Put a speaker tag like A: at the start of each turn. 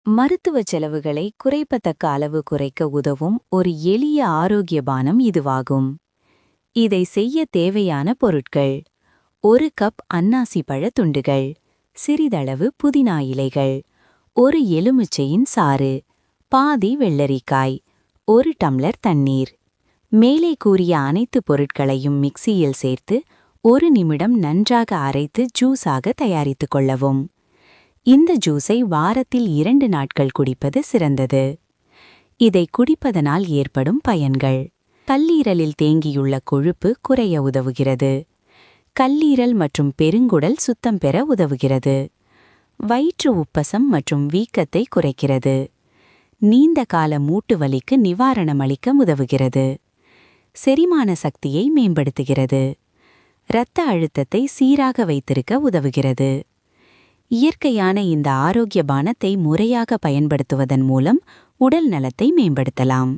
A: மருத்துவ செலவுகளை குறைப்பத்தக்க அளவு குறைக்க உதவும் ஒரு எளிய ஆரோக்கிய பானம் இதுவாகும். இதை செய்ய தேவையான பொருட்கள்: ஒரு கப் அன்னாசி பழ துண்டுகள், சிறிதளவு புதினா இலைகள், ஒரு எலுமிச்சையின் சாறு, பாதி வெள்ளரிக்காய், ஒரு டம்ளர் தண்ணீர். மேலே கூறிய அனைத்து பொருட்களையும் மிக்சியில் சேர்த்து 1 நிமிடம் நன்றாக அரைத்து ஜூஸாக தயாரித்துக் கொள்ளவும். இந்த ஜூஸை வாரத்தில் 2 நாட்கள் குடிப்பது சிறந்தது. இதை குடிப்பதனால் ஏற்படும் பயன்கள்: கல்லீரலில் தேங்கியுள்ள கொழுப்பு குறைய உதவுகிறது. கல்லீரல் மற்றும் பெருங்குடல் சுத்தம் பெற உதவுகிறது. வயிற்று உப்பசம் மற்றும் வீக்கத்தை குறைக்கிறது. நீண்ட கால மூட்டு வலிக்கு நிவாரணம் அளிக்க உதவுகிறது. செரிமான சக்தியை மேம்படுத்துகிறது. இரத்த அழுத்தத்தை சீராக வைத்திருக்க உதவுகிறது. இயற்கையான இந்த ஆரோக்கிய பானத்தை முறையாக பயன்படுத்துவதன் மூலம் உடல் நலத்தை மேம்படுத்தலாம்.